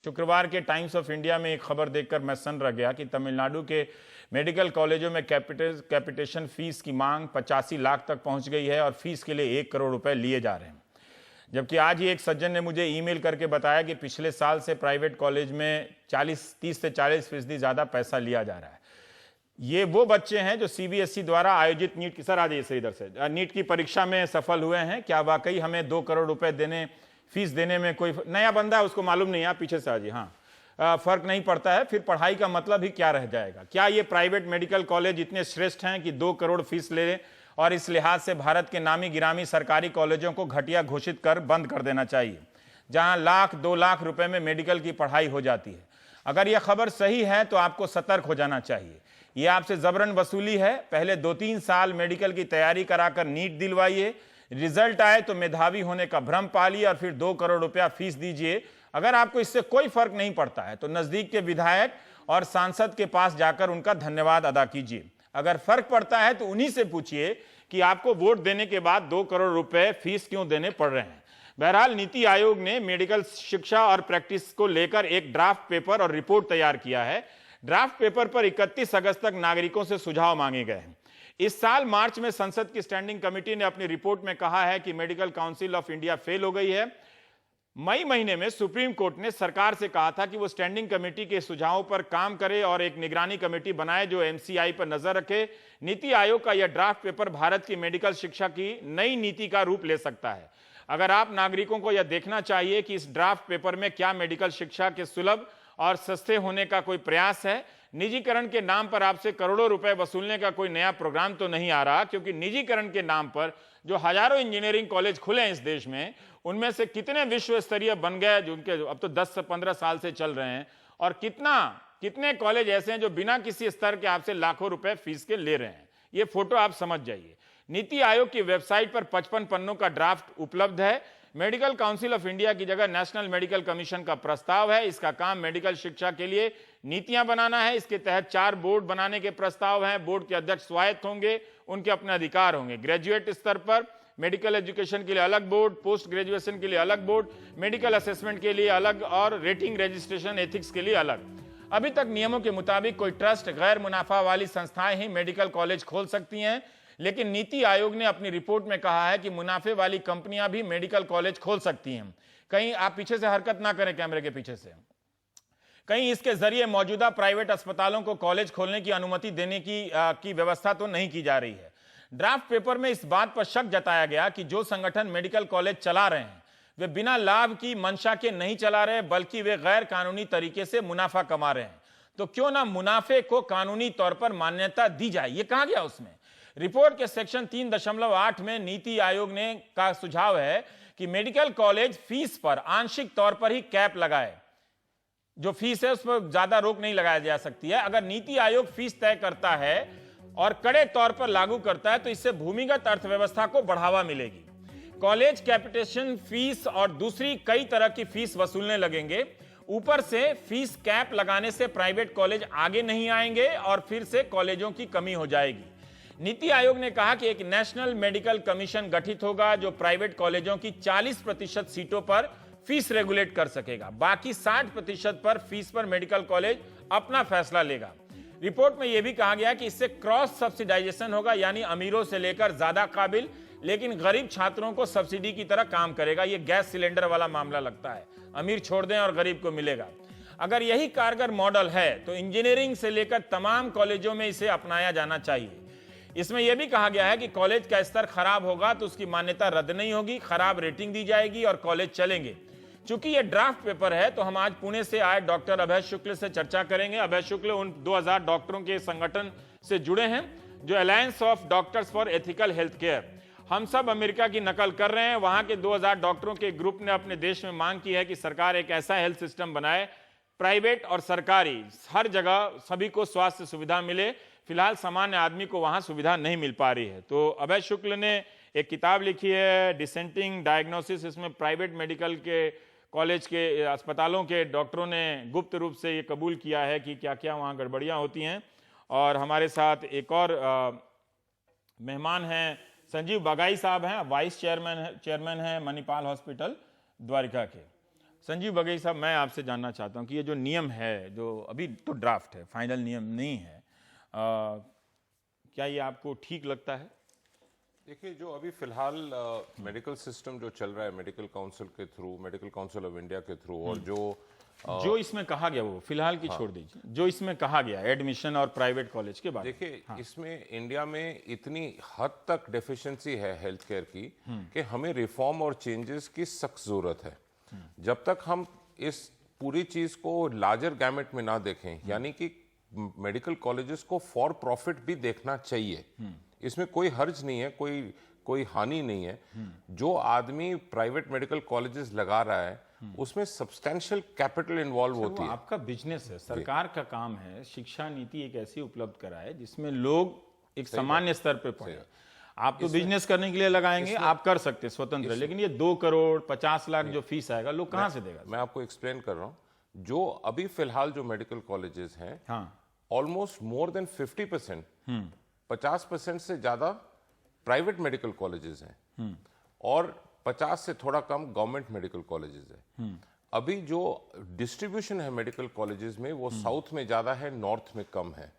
शुक्रवार के times of India में एक खबर देखकर मैं सन्न रह गया कि तमिलनाडु के मेडिकल कॉलेजों में कैपिटेशन फीस की मांग 85 लाख तक पहुंच गई है और फीस के लिए 1 करोड़ रुपए लिए जा रहे हैं। जबकि आज ही एक सज्जन ने मुझे ईमेल करके बताया कि पिछले साल से प्राइवेट कॉलेज में 30 से 40% ज़्यादा पैसा लिया जा रहा है। ये वो बच्चे हैं जो सीबीएसई द्वारा आयोजित नीट की इधर से नीट की परीक्षा में सफल हुए हैं। क्या वाकई हमें 2 करोड़ रुपए फीस देने में कोई नया बंदा है उसको मालूम नहीं है, आप पीछे से आ जाइए। हाँ, फर्क नहीं पड़ता है, फिर पढ़ाई का मतलब ही क्या रह जाएगा। क्या ये प्राइवेट मेडिकल कॉलेज इतने श्रेष्ठ हैं कि 2 करोड़ फीस ले और इस लिहाज से भारत के नामी गिरामी सरकारी कॉलेजों को घटिया घोषित कर बंद कर देना चाहिए, जहां लाख 2 लाख रुपए में मेडिकल की पढ़ाई हो जाती है। अगर यह खबर सही है तो आपको सतर्क हो जाना चाहिए। यह आपसे जबरन वसूली है। पहले 2-3 साल मेडिकल की तैयारी कराकर नीट दिलवाइए, रिजल्ट आए तो मेधावी होने का भ्रम पालिए और फिर 2 करोड़ रुपया फीस दीजिए। अगर आपको इससे कोई फर्क नहीं पड़ता है तो नजदीक के विधायक और सांसद के पास जाकर उनका धन्यवाद अदा कीजिए। अगर फर्क पड़ता है तो उन्हीं से पूछिए कि आपको वोट देने के बाद 2 करोड़ रुपए फीस क्यों देने पड़ रहे हैं। बहरहाल नीति आयोग ने मेडिकल शिक्षा और प्रैक्टिस को लेकर एक ड्राफ्ट पेपर और रिपोर्ट तैयार किया है। ड्राफ्ट पेपर पर 31 अगस्त तक नागरिकों से सुझाव मांगे गए हैं। इस साल मार्च में संसद की स्टैंडिंग कमेटी ने अपनी रिपोर्ट में कहा है कि medical council of India fail हो गई है। मई महीने में सुप्रीम कोर्ट ने सरकार से कहा था कि वो स्टैंडिंग कमेटी के सुझावों पर काम करे और एक निगरानी कमेटी बनाए जो एमसीआई पर नजर रखे। नीति आयोग का यह ड्राफ्ट पेपर भारत की मेडिकल शिक्षा की नई नीति का रूप ले सकता है। अगर आप नागरिकों को यह देखना चाहिए कि इस ड्राफ्ट पेपर में क्या मेडिकल शिक्षा के सुलभ और सस्ते होने का कोई प्रयास है। निजीकरण के नाम पर आपसे करोड़ों रुपए वसूलने का कोई नया प्रोग्राम तो नहीं आ रहा, क्योंकि निजीकरण के नाम पर जो हजारों इंजीनियरिंग कॉलेज खुले हैं इस देश में, उनमें से कितने विश्व स्तरीय बन गए जो उनके अब तो 10 से 15 साल से चल रहे हैं, और कितने कॉलेज ऐसे हैं जो बिना किसी स्तर के आपसे लाखों रुपए फीस के ले रहे हैं। ये फोटो आप समझ जाइए। नीति आयोग की वेबसाइट पर 55 पन्नों का ड्राफ्ट उपलब्ध है। मेडिकल काउंसिल ऑफ इंडिया की जगह नेशनल मेडिकल कमीशन का प्रस्ताव है। इसका काम मेडिकल शिक्षा के लिए नीतियां बनाना है। इसके तहत 4 बोर्ड बनाने के प्रस्ताव हैं। बोर्ड के अध्यक्ष स्वायत्त होंगे, उनके अपने अधिकार होंगे। ग्रेजुएट स्तर पर मेडिकल एजुकेशन के लिए अलग बोर्ड, पोस्ट ग्रेजुएशन के लिए अलग बोर्ड, मेडिकल असेसमेंट के लिए अलग और रेटिंग रजिस्ट्रेशन एथिक्स के लिए अलग। अभी तक नियमों के मुताबिक कोई ट्रस्ट, गैर मुनाफा वाली संस्थाएं ही मेडिकल कॉलेज खोल सकती हैं, लेकिन नीति आयोग ने अपनी रिपोर्ट में कहा है कि मुनाफे वाली कंपनियां भी मेडिकल कॉलेज खोल सकती हैं। कहीं आप पीछे से हरकत ना करें, कैमरे के पीछे से। कहीं इसके जरिए मौजूदा प्राइवेट अस्पतालों को कॉलेज खोलने की अनुमति देने की व्यवस्था तो नहीं की जा रही है। ड्राफ्ट पेपर में इस बात पर शक जताया गया कि जो संगठन मेडिकल कॉलेज चला रहे हैं वे बिना लाभ की मंशा के नहीं चला रहे, बल्कि वे गैर कानूनी तरीके से मुनाफा कमा रहे हैं। तो क्यों ना मुनाफे को कानूनी तौर पर मान्यता दी जाए। ये कहा गया उसमें। रिपोर्ट के सेक्शन 3.8 में नीति आयोग ने का सुझाव है कि मेडिकल कॉलेज फीस पर आंशिक तौर पर ही कैप लगाए। जो फीस है उस पर ज्यादा रोक नहीं लगाया जा सकती है। अगर नीति आयोग फीस तय करता है और कड़े तौर पर लागू करता है तो इससे भूमिगत अर्थव्यवस्था को बढ़ावा मिलेगी। कॉलेज कैपिटेशन फीस और दूसरी कई तरह की फीस वसूलने लगेंगे। ऊपर से फीस कैप लगाने से प्राइवेट कॉलेज आगे नहीं आएंगे और फिर से कॉलेजों की कमी हो जाएगी। नीति आयोग ने कहा कि एक नेशनल मेडिकल कमीशन गठित होगा जो प्राइवेट कॉलेजों की 40% सीटों पर फीस रेगुलेट कर सकेगा। बाकी 60% पर फीस पर मेडिकल कॉलेज अपना फैसला लेगा। रिपोर्ट में यह भी कहा गया कि इससे क्रॉस सब्सिडाइजेशन होगा, यानी अमीरों से लेकर ज्यादा काबिल लेकिन गरीब छात्रों को सब्सिडी की तरह काम करेगा। यह गैस सिलेंडर वाला मामला लगता है, अमीर छोड़ दें और गरीब को मिलेगा। अगर यही कारगर मॉडल है तो इंजीनियरिंग से लेकर तमाम कॉलेजों में इसे अपनाया जाना चाहिए। इसमें यह भी कहा गया है कि कॉलेज का स्तर खराब होगा तो उसकी मान्यता रद्द नहीं होगी, खराब रेटिंग दी जाएगी और कॉलेज चलेंगे। चूंकि यह ड्राफ्ट पेपर है तो हम आज पुणे से आए डॉक्टर अभय शुक्ल से चर्चा करेंगे। अभय शुक्ल उन 2000 डॉक्टरों के संगठन से जुड़े हैं जो alliance of doctors for ethical health care. हम सब अमेरिका की नकल कर रहे हैं। वहां के 2000 डॉक्टरों के ग्रुप ने अपने देश में मांग की है कि सरकार एक ऐसा हेल्थ सिस्टम बनाए, प्राइवेट और सरकारी हर जगह सभी को स्वास्थ्य सुविधा मिले। फिलहाल सामान्य आदमी को वहां सुविधा नहीं मिल पा रही है। तो अभय शुक्ल ने एक किताब लिखी है डिसेंटिंग डायग्नोसिस। इसमें प्राइवेट मेडिकल के कॉलेज के अस्पतालों के डॉक्टरों ने गुप्त रूप से ये कबूल किया है कि क्या क्या वहाँ गड़बड़ियाँ होती हैं। और हमारे साथ एक और मेहमान हैं, संजीव बगाई साहब हैं, वाइस चेयरमैन हैं मणिपाल हॉस्पिटल द्वारिका के। संजीव बघेल साहब, मैं आपसे जानना चाहता हूं कि ये जो नियम है, जो अभी तो ड्राफ्ट है, फाइनल नियम नहीं है, क्या ये आपको ठीक लगता है? देखिए, जो अभी फिलहाल मेडिकल सिस्टम जो चल रहा है मेडिकल काउंसिल के through, medical council of India के थ्रू, और जो इसमें कहा गया, वो फिलहाल की छोड़ दीजिए, जो इसमें कहा गया एडमिशन और प्राइवेट कॉलेज के बारे में। देखिए, इसमें इंडिया में इतनी हद तक डेफिशिएंसी है हेल्थ केयर की कि हमें रिफॉर्म और चेंजेस की सख्त जरूरत है। जब तक हम इस पूरी चीज को लार्जर गैमेट में ना देखें, यानी कि मेडिकल कॉलेजेस को फॉर प्रॉफिट भी देखना चाहिए, इसमें कोई हर्ज नहीं है, कोई हानि नहीं है। जो आदमी प्राइवेट मेडिकल कॉलेजेस लगा रहा है उसमें सब्सटेंशियल कैपिटल इन्वॉल्व होती है। आपका बिजनेस है, सरकार का काम है शिक्षा नीति एक ऐसी उपलब्ध कराए जिसमें लोग एक सामान्य स्तर पे पढ़े। आप तो बिजनेस करने के लिए लगाएंगे, आप कर सकते हैं स्वतंत्र, लेकिन ये 2 करोड़ 50 लाख जो फीस आएगा, लोग कहां से देगा? मैं आपको एक्सप्लेन कर रहा हूं। जो अभी फिलहाल जो मेडिकल कॉलेजेस हैं, ऑलमोस्ट मोर देन 50%, 50% से ज्यादा प्राइवेट मेडिकल कॉलेजेस हैं और 50 से थोड़ा कम गवर्नमेंट मेडिकल कॉलेजेस है। अभी जो डिस्ट्रीब्यूशन है मेडिकल कॉलेजेस में, वो साउथ में ज्यादा है, नॉर्थ में कम है।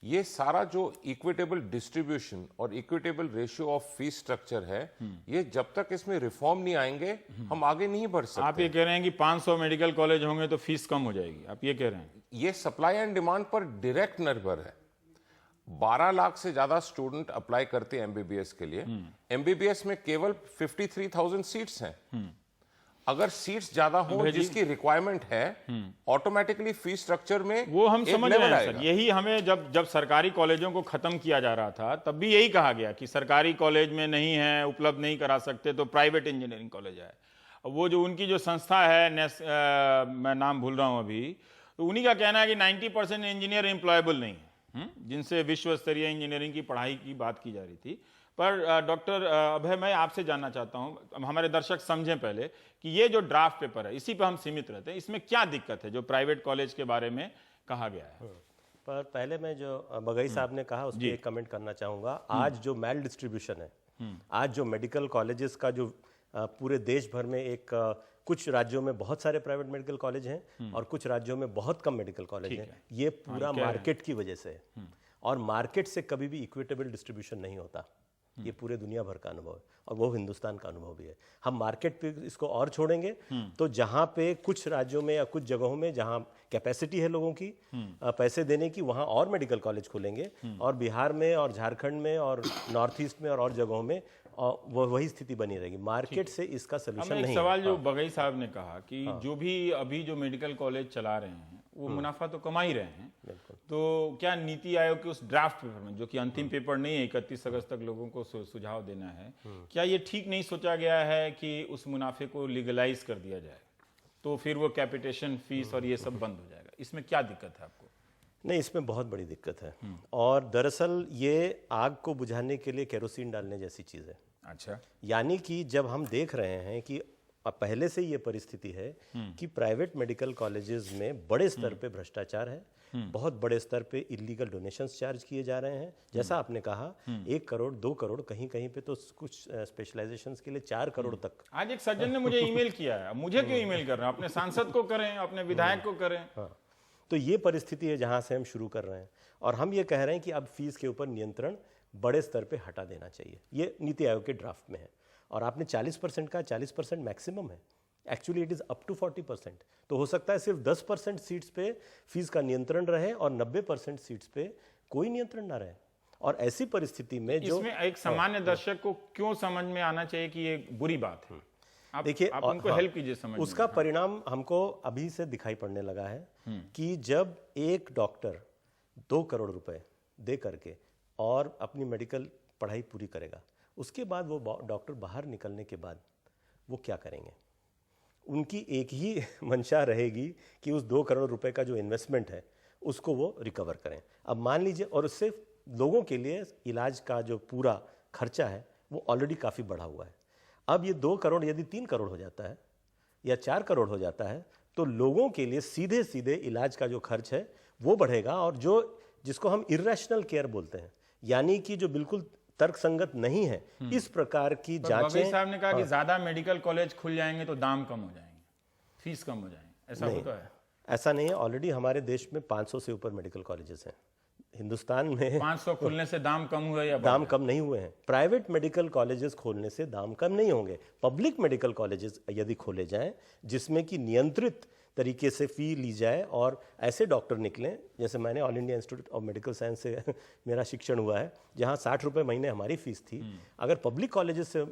ये सारा जो इक्विटेबल डिस्ट्रीब्यूशन और equitable ratio of fees structure है, ये जब तक इसमें रिफॉर्म नहीं आएंगे हम आगे नहीं बढ़ सकते। आप ये कह रहे हैं कि 500 मेडिकल कॉलेज होंगे तो फीस कम हो जाएगी, आप ये कह रहे हैं? ये सप्लाई एंड डिमांड पर डायरेक्ट निर्भर है। 12 लाख से ज्यादा स्टूडेंट अप्लाई करते हैं एमबीबीएस के लिए। एमबीबीएस में केवल 53,000 सीट्स हैं। अगर सीट्स ज्यादा हो जिसकी रिक्वायरमेंट है, ऑटोमेटिकली फीस स्ट्रक्चर में वो हम समझ रहे हैं सर। यही हमें जब सरकारी कॉलेजों को खत्म किया जा रहा था, तब भी यही कहा गया कि सरकारी कॉलेज में नहीं है, उपलब्ध नहीं करा सकते तो प्राइवेट इंजीनियरिंग कॉलेज है। वो जो उनकी जो संस्था है, मैं नाम भूल रहा हूं अभी, तो उन्हीं का कहना है कि 90% इंजीनियर एम्प्लॉयबल नहीं है, जिनसे विश्व स्तरीय इंजीनियरिंग की पढ़ाई की बात की जा रही थी। पर डॉक्टर अभय, मैं आपसे जानना चाहता हूं, हमारे दर्शक समझें पहले कि ये जो ड्राफ्ट पेपर है, इसी पर हम सीमित रहते हैं, इसमें क्या दिक्कत है जो प्राइवेट कॉलेज के बारे में कहा गया है? पर पहले मैं जो बघेल साहब ने कहा उस पर एक कमेंट करना चाहूंगा। आज जो मैल डिस्ट्रीब्यूशन है, आज जो मेडिकल कॉलेजेस का जो पूरे देश भर में एक कुछ राज्यों में बहुत सारे प्राइवेट मेडिकल कॉलेज हैं और कुछ राज्यों में बहुत कम मेडिकल कॉलेज हैं, ये पूरा मार्केट की वजह से है। और मार्केट से कभी भी इक्विटेबल डिस्ट्रीब्यूशन नहीं होता, ये पूरे दुनिया भर का अनुभव है और वो हिंदुस्तान का अनुभव भी है। हम मार्केट पे इसको और छोड़ेंगे तो जहाँ पे कुछ राज्यों में या कुछ जगहों में जहाँ कैपेसिटी है लोगों की पैसे देने की, वहाँ और मेडिकल कॉलेज खोलेंगे, और बिहार में और झारखंड में और नॉर्थ ईस्ट में और जगहों में वही स्थिति बनी रहेगी। मार्केट से इसका सोल्यूशन नहीं है। सवाल जो बघेल साहब ने कहा कि जो भी अभी जो मेडिकल कॉलेज चला रहे हैं वो मुनाफा तो कमा ही रहे हैं, तो क्या नीति आयोग के उस ड्राफ्ट पेपर में, जो कि अंतिम पेपर नहीं है, 31 अगस्त तक लोगों को सुझाव देना है, क्या ये ठीक नहीं सोचा गया है कि उस मुनाफे को लीगलाइज कर दिया जाए, तो फिर वो कैपिटेशन फीस और ये सब बंद हो जाएगा? इसमें क्या दिक्कत है आपको? नहीं, इसमें बहुत बड़ी दिक्कत है, और दरअसल ये आग को बुझाने के लिए केरोसिन डालने जैसी चीज़ है। अच्छा, यानी कि जब हम देख रहे हैं कि पहले से ये परिस्थिति है कि प्राइवेट मेडिकल कॉलेजेस में बड़े स्तर पे भ्रष्टाचार है, बहुत बड़े स्तर पे इलीगल डोनेशंस चार्ज किए जा रहे हैं। जैसा आपने कहा, 1 करोड़ 2 करोड़, कहीं कहीं पे तो कुछ स्पेशलाइजेशंस के लिए 4 करोड़ तक। आज एक सज्जन ने मुझे ईमेल किया है, मुझे क्यों ईमेल कर रहे हैं? अपने सांसद को करें, अपने विधायक को करें। हाँ, तो ये परिस्थिति है जहाँ से हम शुरू कर रहे हैं, और हम ये कह रहे हैं कि अब फीस के ऊपर नियंत्रण बड़े स्तर पे हटा देना चाहिए। ये नीति आयोग के ड्राफ्ट में है, और आपने 40% का 40% मैक्सिमम है, actually it is up to 40%। तो हो सकता है सिर्फ 10% सीट्स पे फीस का नियंत्रण रहे और 90% सीट्स पे कोई नियंत्रण ना रहे। और ऐसी परिस्थिति में जो इसमें एक सामान्य दर्शक को क्यों समझ में आना चाहिए कि ये बुरी बात है? आप देखिए, आप उनको हेल्प कीजिए समझ उसका परिणाम हमको अभी से दिखाई पड़ने लगा है कि जब एक डॉक्टर 2 करोड़ रुपए दे करके और अपनी मेडिकल पढ़ाई पूरी करेगा, उसके बाद वो डॉक्टर बाहर निकलने के बाद वो क्या करेंगे? उनकी एक ही मंशा रहेगी कि उस 2 करोड़ रुपए का जो इन्वेस्टमेंट है उसको वो रिकवर करें। अब मान लीजिए, और उससे लोगों के लिए इलाज का जो पूरा खर्चा है वो ऑलरेडी काफ़ी बढ़ा हुआ है। अब ये 2 करोड़ यदि 3 करोड़ हो जाता है या 4 करोड़ हो जाता है, तो लोगों के लिए सीधे सीधे इलाज का जो खर्च है वो बढ़ेगा, और जिसको हम इर्रेशनल केयर बोलते हैं, यानी कि जो बिल्कुल तर्कसंगत नहीं है, इस प्रकार की जांचें। साहब ने कहा कि ज्यादा मेडिकल कॉलेज खुल जाएंगे तो दाम कम हो जाएंगे, फीस कम हो जाए, ऐसा होता है? ऐसा नहीं है। ऑलरेडी हमारे देश में 500 से ऊपर मेडिकल कॉलेजेस हैं हिंदुस्तान में। 500 खुलने से दाम कम हुए या दाम कम नहीं हुए हैं। प्राइवेट मेडिकल कॉलेजेस खोलने से दाम कम नहीं होंगे। पब्लिक मेडिकल कॉलेजेस यदि खोले जाएं जिसमें कि नियंत्रित तरीके से फी ली जाए और ऐसे डॉक्टर निकलें, जैसे मैंने all India institute of medical science से मेरा शिक्षण हुआ है, जहां 60 रुपये महीने हमारी फीस थी। अगर पब्लिक कॉलेजेस से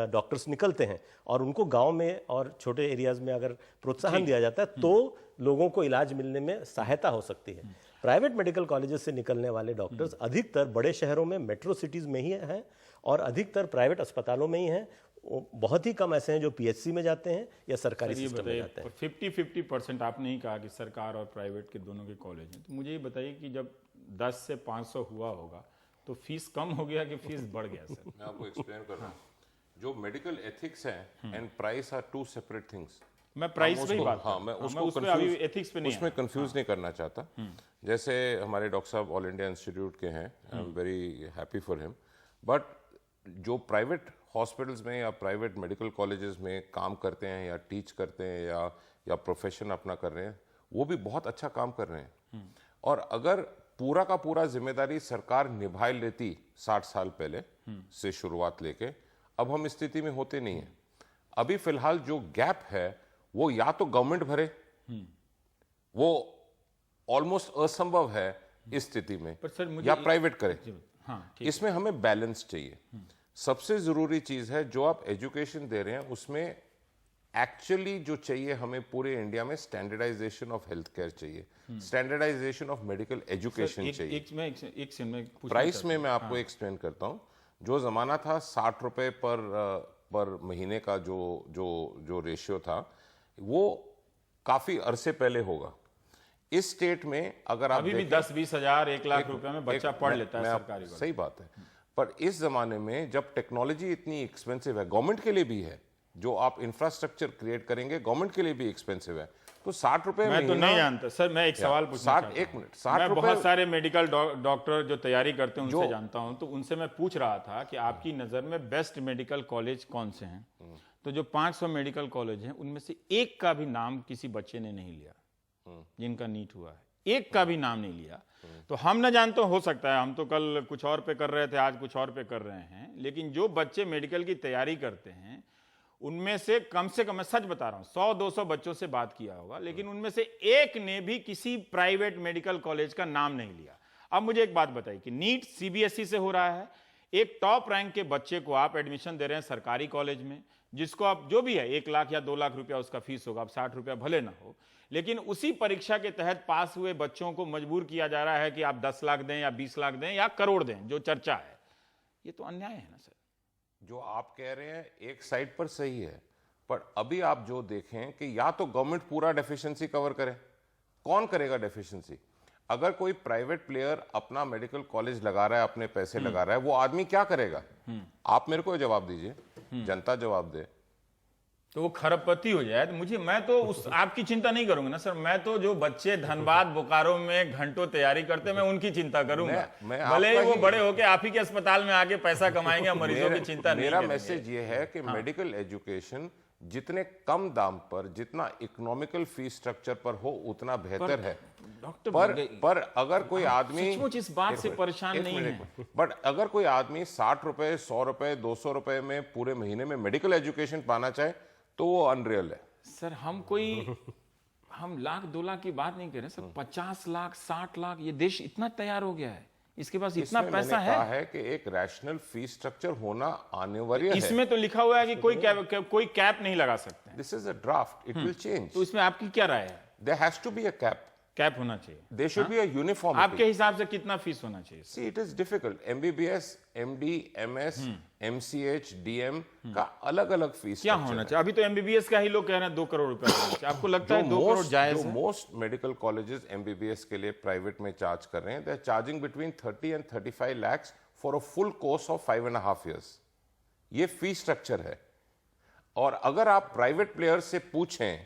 डॉक्टर्स निकलते हैं और उनको गांव में और छोटे एरियाज में अगर प्रोत्साहन दिया जाता है तो लोगों को इलाज मिलने में सहायता हो सकती है। प्राइवेट मेडिकल कॉलेजेस से निकलने वाले डॉक्टर्स अधिकतर बड़े शहरों में, मेट्रो सिटीज़ में ही हैं और अधिकतर प्राइवेट अस्पतालों में ही हैं। बहुत ही कम ऐसे हैं जो पीएचसी में जाते हैं या सरकारी सिस्टम में जाते हैं। 50-50% आपने ही कहा कि सरकार और प्राइवेट के दोनों के कॉलेज हैं, तो मुझे ये बताइए कि जब 10 से 500 हुआ होगा तो फीस कम हो गया कि फीस बढ़ गया? सर मैं आपको एक्सप्लेन कर रहा हूँ। जो मेडिकल एथिक्स है and price are two separate things. मैं प्राइस पे ही बात हाँ, मैं उसको एथिक्स पे नहीं, उसमें कंफ्यूज नहीं करना चाहता। जैसे हमारे डॉक्टर साहब ऑल इंडिया इंस्टीट्यूट के हैं, I am very happy for him, but जो प्राइवेट हॉस्पिटल्स में या प्राइवेट मेडिकल कॉलेजेस में काम करते हैं या टीच करते हैं या प्रोफेशन अपना कर रहे हैं, वो भी बहुत अच्छा काम कर रहे हैं। और अगर पूरा का पूरा जिम्मेदारी सरकार निभा लेती 60 साल पहले से शुरुआत लेके, अब हम इस स्थिति में होते नहीं है। अभी फिलहाल जो गैप है वो या तो गवर्नमेंट भरे, वो ऑलमोस्ट असंभव है इस स्थिति में, पर सर मुझे या प्राइवेट करे। हाँ, इसमें हमें बैलेंस चाहिए। सबसे जरूरी चीज है जो आप एजुकेशन दे रहे हैं उसमें एक्चुअली जो चाहिए हमें पूरे इंडिया में स्टैंडर्डाइजेशन ऑफ हेल्थ केयर चाहिए, स्टैंडर्डाइजेशन ऑफ मेडिकल एजुकेशन चाहिए। प्राइस में मैं आपको एक्सप्लेन करता हूं। जो जमाना था 60 रुपए पर महीने का जो रेशियो था, वो काफी अरसे पहले होगा। इस स्टेट में अगर आप अभी भी 10-20 हजार 1 लाख रुपए में बच्चा पढ़ लेता है सरकारी। सही बात है, पर इस जमाने में जब टेक्नोलॉजी इतनी एक्सपेंसिव है, गवर्नमेंट के लिए भी है, जो आप इंफ्रास्ट्रक्चर क्रिएट करेंगे गवर्नमेंट के लिए भी एक्सपेंसिव है, तो 60 रुपए मैं तो नहीं जानता सर। मैं एक सवाल पूछना चाहता हूं। 60 मैं रुपए बहुत सारे मेडिकल डॉक्टर जो तैयारी करते हैं उनसे जानता हूं, तो उनसे मैं पूछ रहा था कि आपकी नजर में बेस्ट मेडिकल कॉलेज कौन से हैं? तो जो 500 मेडिकल कॉलेज हैं उनमें से एक का भी नाम किसी बच्चे ने नहीं लिया जिनका नीट हुआ है, एक का भी नाम नहीं लिया। तो हम न जान तो हो सकता है, हम तो कल कुछ और पे कर रहे थे, आज कुछ और पे कर रहे हैं, लेकिन जो बच्चे मेडिकल की तैयारी करते हैं उनमें से कम, मैं सच बता रहा हूं, 100-200 बच्चों से बात किया होगा, लेकिन उनमें से एक ने भी किसी प्राइवेट मेडिकल कॉलेज का नाम नहीं लिया। अब मुझे एक बात बताइए कि नीट सीबीएसई से हो रहा है, एक टॉप रैंक के बच्चे को आप एडमिशन दे रहे हैं सरकारी कॉलेज में, जिसको आप जो भी है 1 लाख या 2 लाख रुपया उसका फीस होगा, अब 60 रुपया भले ना हो, लेकिन उसी परीक्षा के तहत पास हुए बच्चों को मजबूर किया जा रहा है कि आप 10 लाख दें या 20 लाख दें या करोड़ दें, जो चर्चा है। ये तो अन्याय है ना सर? जो आप कह रहे हैं एक साइड पर सही है, पर अभी आप जो देखें कि या तो गवर्नमेंट पूरा डेफिशिएंसी कवर करे, कौन करेगा डेफिशिएंसी? अगर कोई प्राइवेट प्लेयर अपना मेडिकल कॉलेज लगा रहा है, अपने पैसे लगा रहा है, वो आदमी क्या करेगा? आप मेरे को जवाब दीजिए, जनता जवाब दे। तो वो खरबपति हो जाए। तो मैं तो उस आपकी चिंता नहीं करूंगा ना सर। मैं तो जो बच्चे धनबाद बोकारो में घंटों तैयारी करते हैं मैं उनकी चिंता करूंगा। भले ही वो बड़े होके आप ही के अस्पताल में आके पैसा कमाएंगे, मरीजों की चिंता नहीं। मेरा मैसेज ये है कि मेडिकल एजुकेशन जितने कम दाम पर, जितना इकोनॉमिकल फीस स्ट्रक्चर पर हो उतना बेहतर है। पर अगर कोई आदमी सचमुच इस बात से परेशान नहीं है, बट अगर कोई आदमी 60 रुपए, 100 रुपए, 200 रुपए में पूरे महीने में मेडिकल एजुकेशन पाना चाहे तो वो अनरियल है सर। हम लाख 2 लाख की बात नहीं कर रहे सर, 50 लाख 60 लाख, ये देश इतना तैयार हो गया है, इसके पास इतना पैसा है। कहा है कि एक रैशनल फीस स्ट्रक्चर होना अनिवार्य है। इसमें तो लिखा हुआ है कि कोई कैप नहीं लगा सकते। This is a draft, it will change. तो इसमें आपकी क्या राय है? There has to be a cap होना चाहिए। There should be a uniform. आपके हिसाब से कितना फीस होना चाहिए? See it is difficult. MBBS, MD, MS, MCh, DM का अलग अलग फीस क्या होना चाहिए? अभी तो एमबीबीएस का ही लोग कह रहे हैं 2 करोड़ रुपए होना चाहिए। आपको लगता है 2 करोड़ जायज है? मोस्ट मेडिकल कॉलेजेस एमबीबीएस के लिए प्राइवेट में चार्ज कर रहे हैं, they are charging between 30 and 35 lakhs for a full course of 5.5 years। ये फीस स्ट्रक्चर है। और अगर आप प्राइवेट प्लेयर से पूछें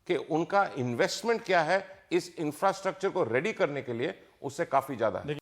कि उनका इन्वेस्टमेंट क्या है इस इंफ्रास्ट्रक्चर को रेडी करने के लिए, उससे काफी ज्यादा है।